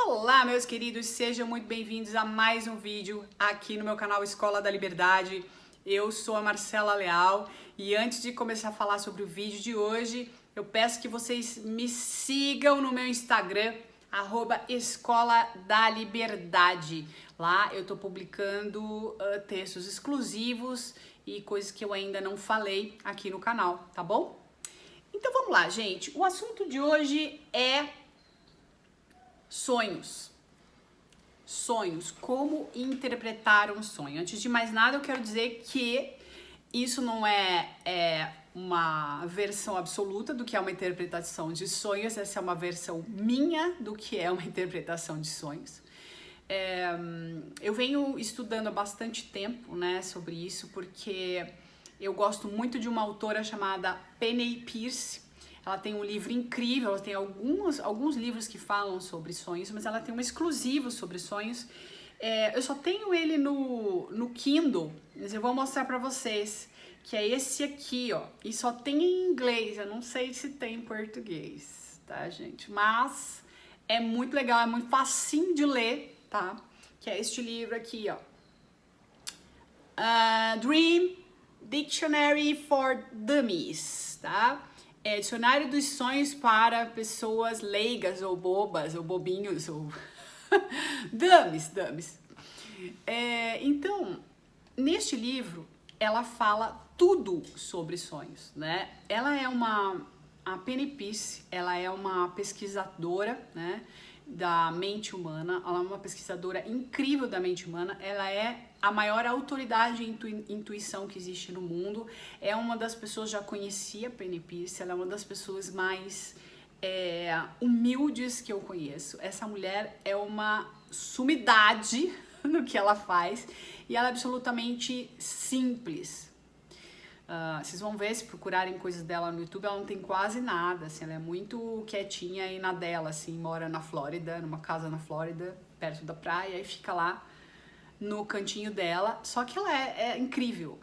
Olá, meus queridos, sejam muito bem-vindos a mais um vídeo aqui no meu canal Escola da Liberdade. Eu sou a Marcela Leal e antes de começar a falar sobre o vídeo de hoje, eu peço que vocês me sigam no meu Instagram, @Escola da Liberdade. Lá eu tô publicando textos exclusivos e coisas que eu ainda não falei aqui no canal, tá bom? Então vamos lá, gente. O assunto de hoje é sonhos. Sonhos, como interpretar um sonho. Antes de mais nada, eu quero dizer que isso não é uma versão absoluta do que é uma interpretação de sonhos, essa é uma versão minha do que é uma interpretação de sonhos. Eu venho estudando há bastante tempo, né, sobre isso, porque eu gosto muito de uma autora chamada Penny Peirce. Ela tem um livro incrível, ela tem alguns livros que falam sobre sonhos, mas ela tem um exclusivo sobre sonhos. Eu só tenho ele no Kindle, mas eu vou mostrar pra vocês, que é esse aqui, ó. E só tem em inglês, eu não sei se tem em português, tá, gente? Mas é muito legal, é muito facinho de ler, tá? Que é este livro aqui, ó. Dream Dictionary for Dummies, tá? É Dicionário dos Sonhos para pessoas leigas ou bobas ou bobinhos ou dummies. Então, neste livro, ela fala tudo sobre sonhos, né? A Penny Peirce, ela é uma pesquisadora, né, da mente humana, ela é uma pesquisadora incrível da mente humana, ela é a maior autoridade em intuição que existe no mundo, é uma das pessoas, já conhecia a Penny Peirce, ela é uma das pessoas mais humildes que eu conheço. Essa mulher é uma sumidade no que ela faz e ela é absolutamente simples. Vocês vão ver, se procurarem coisas dela no YouTube, ela não tem quase nada, assim, ela é muito quietinha e na dela, assim, mora na Flórida, numa casa na Flórida, perto da praia, e fica lá no cantinho dela, só que ela é incrível,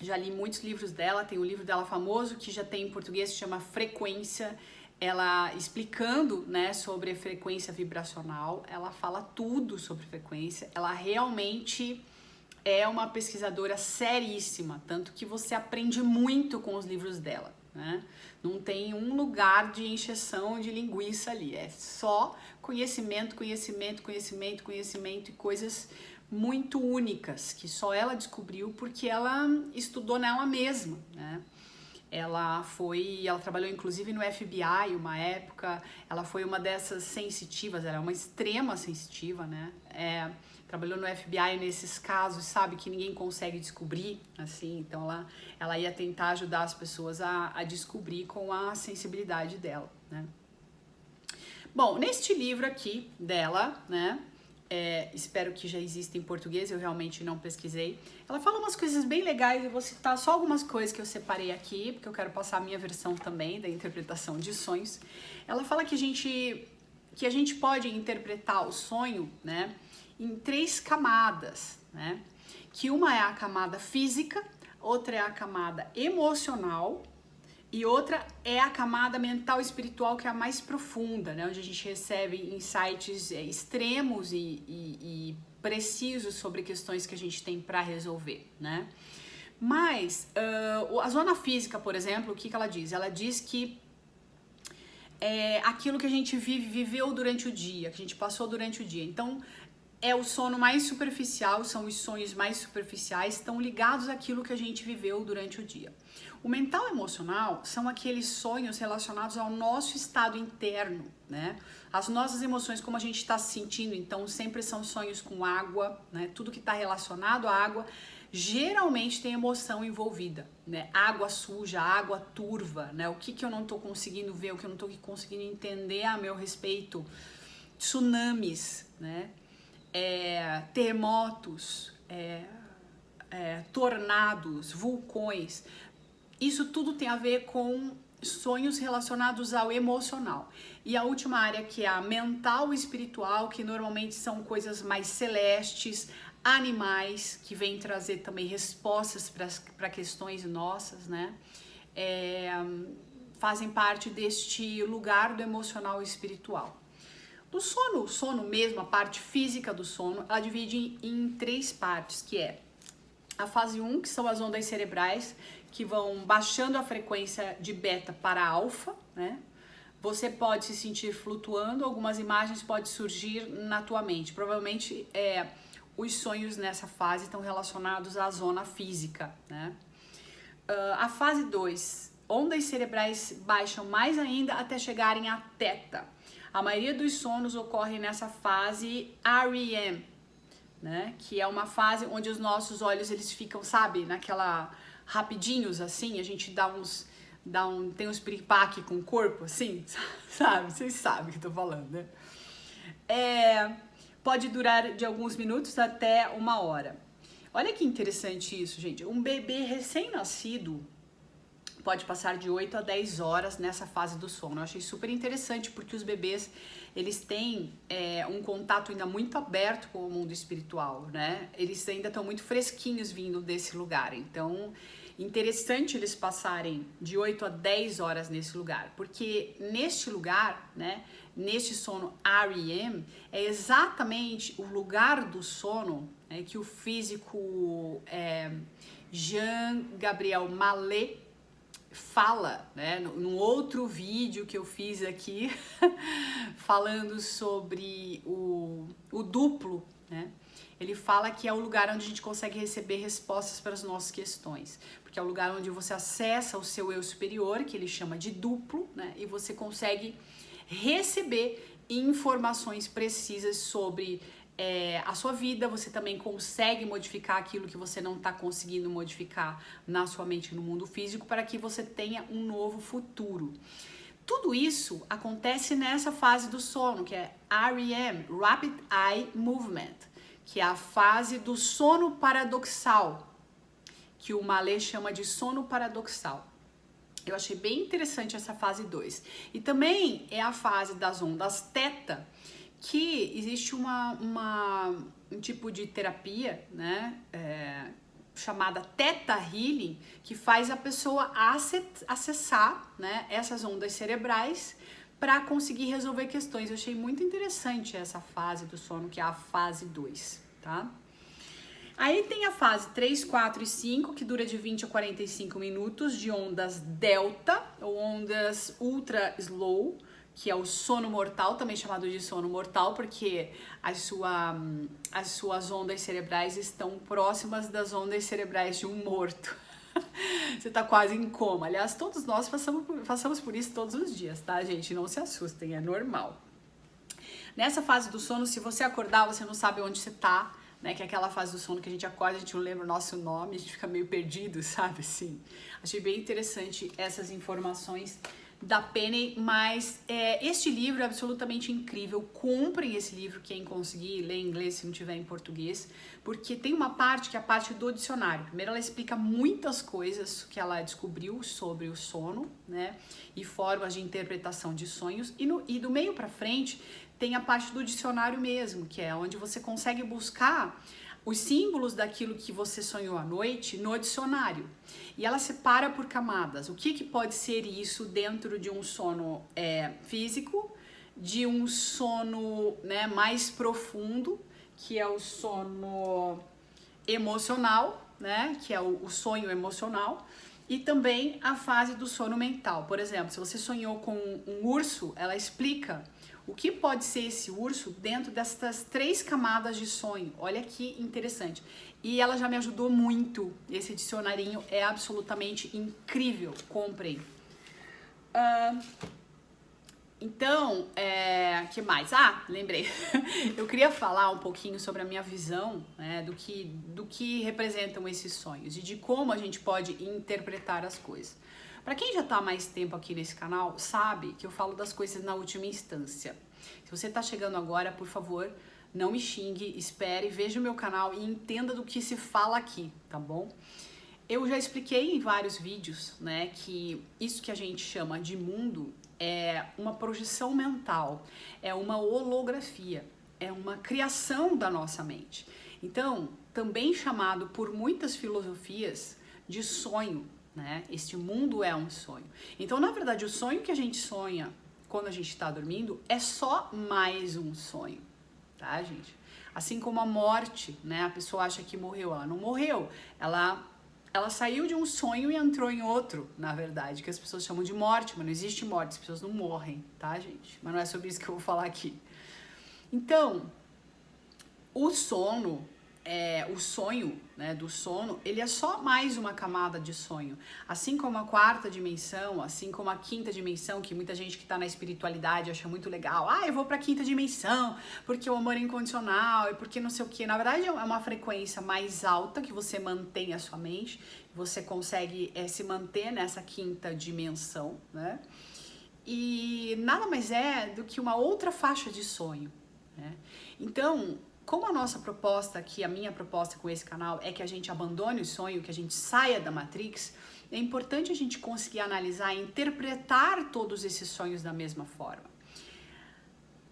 já li muitos livros dela, tem um livro dela famoso que já tem em português, que chama Frequência, ela explicando, né, sobre a frequência vibracional, ela fala tudo sobre frequência, ela realmente é uma pesquisadora seríssima, tanto que você aprende muito com os livros dela, né? Não tem um lugar de encheção de linguiça ali, é só conhecimento e coisas muito únicas que só ela descobriu porque ela estudou nela mesma, né? Ela trabalhou inclusive no FBI uma época, ela foi uma dessas sensitivas, ela é uma extrema sensitiva, né? Trabalhou no FBI nesses casos, sabe, que ninguém consegue descobrir, assim, então ela ia tentar ajudar as pessoas a descobrir com a sensibilidade dela, né? Bom, neste livro aqui dela, né, espero que já exista em português, eu realmente não pesquisei. Ela fala umas coisas bem legais, eu vou citar só algumas coisas que eu separei aqui, porque eu quero passar a minha versão também da interpretação de sonhos. Ela fala que a gente pode interpretar o sonho, né, em 3 camadas, né? Que uma é a camada física, outra é a camada emocional e outra é a camada mental e espiritual, que é a mais profunda, né? Onde a gente recebe insights extremos e precisos sobre questões que a gente tem para resolver, né? Mas a zona física, por exemplo, o que ela diz? Ela diz que é aquilo que a gente viveu durante o dia, que a gente passou durante o dia. Então, é o sono mais superficial, são os sonhos mais superficiais, estão ligados àquilo que a gente viveu durante o dia. O mental e emocional são aqueles sonhos relacionados ao nosso estado interno, né? As nossas emoções, como a gente está se sentindo, então sempre são sonhos com água, né? Tudo que está relacionado à água geralmente tem emoção envolvida, né? Água suja, água turva, né? O que eu não estou conseguindo ver, o que eu não estou conseguindo entender a meu respeito, tsunamis, né? Terremotos, tornados, vulcões, isso tudo tem a ver com sonhos relacionados ao emocional. E a última área, que é a mental e espiritual, que normalmente são coisas mais celestes, animais, que vêm trazer também respostas para questões nossas, né? Fazem parte deste lugar do emocional e espiritual. do sono, o sono mesmo, a parte física do sono, ela divide em 3 partes, que é a fase 1, que são as ondas cerebrais, que vão baixando a frequência de beta para alfa, né? Você pode se sentir flutuando, algumas imagens podem surgir na tua mente. Provavelmente os sonhos nessa fase estão relacionados à zona física, né? A fase 2, ondas cerebrais baixam mais ainda até chegarem a teta. A maioria dos sonos ocorre nessa fase REM, né? Que é uma fase onde os nossos olhos eles ficam, sabe, naquela rapidinhos assim, a gente tem uns piripaque com o corpo assim, sabe? Vocês sabem o que eu tô falando, né? Pode durar de alguns minutos até 1 hora. Olha que interessante isso, gente. Um bebê recém-nascido pode passar de 8 a 10 horas nessa fase do sono. Eu achei super interessante porque os bebês, eles têm um contato ainda muito aberto com o mundo espiritual, né? Eles ainda estão muito fresquinhos vindo desse lugar. Então, interessante eles passarem de 8 a 10 horas nesse lugar. Porque neste lugar, né, neste sono REM, é exatamente o lugar do sono que o físico Jean Gabriel Mallet fala, né, num outro vídeo que eu fiz aqui, falando sobre o duplo, né? Ele fala que é o lugar onde a gente consegue receber respostas para as nossas questões, porque é o lugar onde você acessa o seu eu superior, que ele chama de duplo, né? E você consegue receber informações precisas sobre a sua vida. Você também consegue modificar aquilo que você não está conseguindo modificar na sua mente no mundo físico para que você tenha um novo futuro. Tudo isso acontece nessa fase do sono, que é REM, Rapid Eye Movement, que é a fase do sono paradoxal, que o Mallet chama de sono paradoxal. Eu achei bem interessante essa fase 2. E também é a fase das ondas teta, que existe um tipo de terapia, né, chamada Theta Healing, que faz a pessoa acessar, né, essas ondas cerebrais para conseguir resolver questões. Eu achei muito interessante essa fase do sono, que é a fase 2, tá? Aí tem a fase 3, 4 e 5, que dura de 20 a 45 minutos, de ondas delta, ou ondas ultra slow, que é o sono mortal, também chamado de sono mortal, porque as suas ondas cerebrais estão próximas das ondas cerebrais de um morto. Você tá quase em coma. Aliás, todos nós passamos por isso todos os dias, tá, gente? Não se assustem, é normal. Nessa fase do sono, se você acordar, você não sabe onde você tá, né? Que é aquela fase do sono que a gente acorda, a gente não lembra o nosso nome, a gente fica meio perdido, sabe? Assim, achei bem interessante essas informações da Penny, mas este livro é absolutamente incrível. Comprem esse livro, quem conseguir ler em inglês, se não tiver em português, porque tem uma parte que é a parte do dicionário. Primeiro ela explica muitas coisas que ela descobriu sobre o sono, né, e formas de interpretação de sonhos, e do meio para frente tem a parte do dicionário mesmo, que é onde você consegue buscar os símbolos daquilo que você sonhou à noite no dicionário. E ela separa por camadas. O que pode ser isso dentro de um sono físico, de um sono, né, mais profundo, que é o sono emocional, né, que é o sonho emocional, e também a fase do sono mental. Por exemplo, se você sonhou com um urso, ela explica o que pode ser esse urso dentro dessas 3 camadas de sonho. Olha que interessante. E ela já me ajudou muito. Esse dicionarinho é absolutamente incrível. Comprem. Então, que mais? Lembrei. Eu queria falar um pouquinho sobre a minha visão, né, do que representam esses sonhos e de como a gente pode interpretar as coisas. Para quem já tá há mais tempo aqui nesse canal, sabe que eu falo das coisas na última instância. Se você tá chegando agora, por favor, não me xingue, espere, veja o meu canal e entenda do que se fala aqui, tá bom? Eu já expliquei em vários vídeos, né, que isso que a gente chama de mundo é uma projeção mental, é uma holografia, é uma criação da nossa mente. Então, também chamado por muitas filosofias de sonho, né? Este mundo é um sonho. Então, na verdade, o sonho que a gente sonha quando a gente está dormindo, é só mais um sonho, tá, gente? Assim como a morte, né? A pessoa acha que morreu, ela não morreu, ela saiu de um sonho e entrou em outro, na verdade, que as pessoas chamam de morte, mas não existe morte, as pessoas não morrem, tá, gente? Mas não é sobre isso que eu vou falar aqui. Então, o sonho, né, do sono, ele é só mais uma camada de sonho. Assim como a quarta dimensão, assim como a quinta dimensão, que muita gente que está na espiritualidade acha muito legal. Eu vou para a quinta dimensão, porque o amor é incondicional, e porque não sei o que. Na verdade, é uma frequência mais alta que você mantém a sua mente, você consegue se manter nessa quinta dimensão, né? E nada mais é do que uma outra faixa de sonho, né? Então, como a nossa proposta aqui, a minha proposta com esse canal é que a gente abandone o sonho, que a gente saia da Matrix, é importante a gente conseguir analisar e interpretar todos esses sonhos da mesma forma.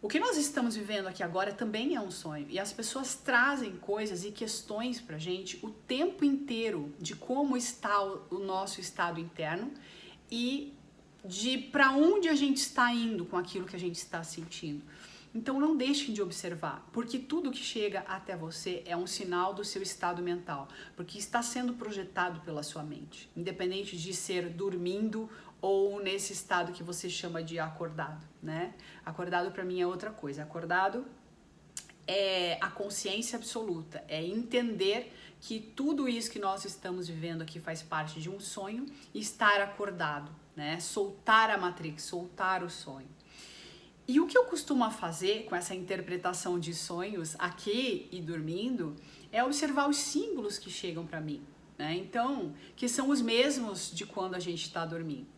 O que nós estamos vivendo aqui agora também é um sonho, e as pessoas trazem coisas e questões pra gente o tempo inteiro de como está o nosso estado interno e de para onde a gente está indo com aquilo que a gente está sentindo. Então não deixem de observar, porque tudo que chega até você é um sinal do seu estado mental, porque está sendo projetado pela sua mente, independente de ser dormindo ou nesse estado que você chama de acordado, né? Acordado para mim é outra coisa. Acordado é a consciência absoluta, é entender que tudo isso que nós estamos vivendo aqui faz parte de um sonho e estar acordado, né? Soltar a Matrix, soltar o sonho. E o que eu costumo fazer com essa interpretação de sonhos aqui e dormindo é observar os símbolos que chegam para mim, né? Então, que são os mesmos de quando a gente está dormindo.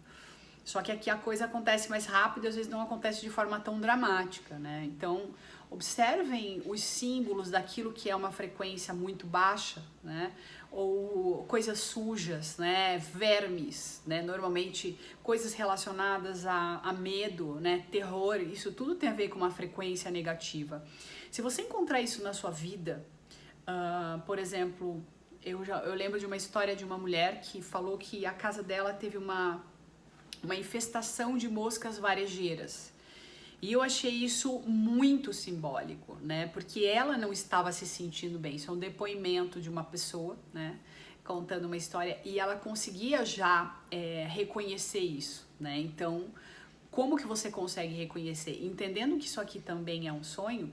Só que aqui a coisa acontece mais rápido e às vezes não acontece de forma tão dramática, né? Então, observem os símbolos daquilo que é uma frequência muito baixa, né? Ou coisas sujas, né? Vermes, né? Normalmente coisas relacionadas a medo, né? Terror, isso tudo tem a ver com uma frequência negativa. Se você encontrar isso na sua vida, por exemplo, eu lembro de uma história de uma mulher que falou que a casa dela teve uma infestação de moscas varejeiras. E eu achei isso muito simbólico, né? Porque ela não estava se sentindo bem. Isso é um depoimento de uma pessoa, né? Contando uma história. E ela conseguia já reconhecer isso, né? Então, como que você consegue reconhecer? Entendendo que isso aqui também é um sonho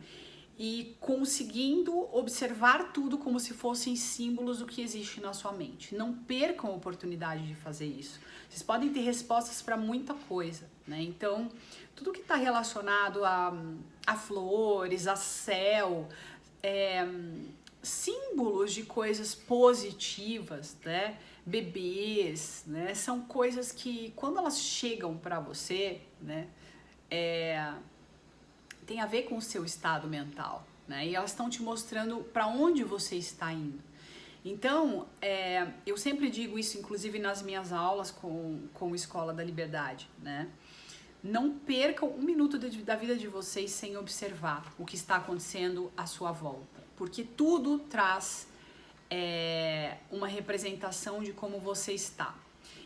e conseguindo observar tudo como se fossem símbolos do que existe na sua mente. Não percam a oportunidade de fazer isso. Vocês podem ter respostas para muita coisa, né? Então, tudo que está relacionado a flores, a céu, símbolos de coisas positivas, né? Bebês, né? São coisas que, quando elas chegam para você, né? Tem a ver com o seu estado mental, né? E elas estão te mostrando para onde você está indo. Então, eu sempre digo isso, inclusive nas minhas aulas com Escola da Liberdade, né? Não percam um minuto da vida de vocês sem observar o que está acontecendo à sua volta, porque tudo traz uma representação de como você está.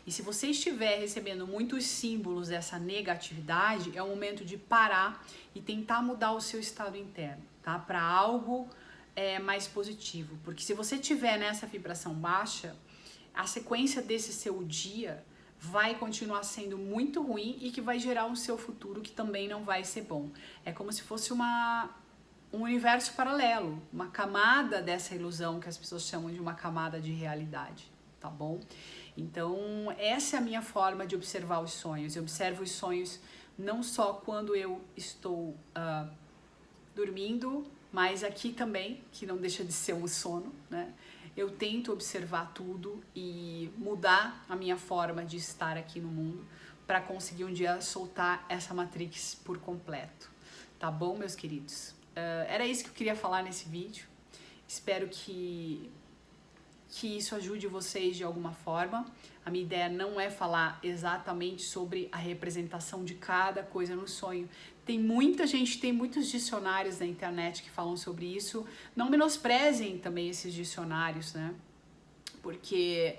E se você estiver recebendo muitos símbolos dessa negatividade, é o momento de parar e tentar mudar o seu estado interno, tá? Para algo mais positivo. Porque se você estiver nessa vibração baixa, a sequência desse seu dia vai continuar sendo muito ruim e que vai gerar um seu futuro que também não vai ser bom. É como se fosse um universo paralelo, uma camada dessa ilusão que as pessoas chamam de uma camada de realidade, tá bom? Então, essa é a minha forma de observar os sonhos. Eu observo os sonhos não só quando eu estou dormindo, mas aqui também, que não deixa de ser um sono, né? Eu tento observar tudo e mudar a minha forma de estar aqui no mundo para conseguir um dia soltar essa Matrix por completo. Tá bom, meus queridos? Era isso que eu queria falar nesse vídeo. Espero que isso ajude vocês de alguma forma. A minha ideia não é falar exatamente sobre a representação de cada coisa no sonho. Tem muita gente, tem muitos dicionários na internet que falam sobre isso. Não menosprezem também esses dicionários, né? Porque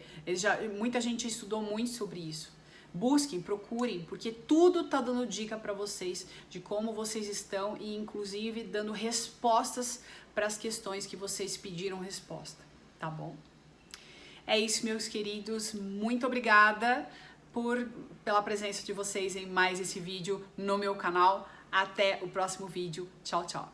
muita gente estudou muito sobre isso. Busquem, procurem, porque tudo tá dando dica para vocês de como vocês estão e inclusive dando respostas para as questões que vocês pediram resposta, tá bom? É isso, meus queridos, muito obrigada pela presença de vocês em mais esse vídeo no meu canal. Até o próximo vídeo. Tchau, tchau.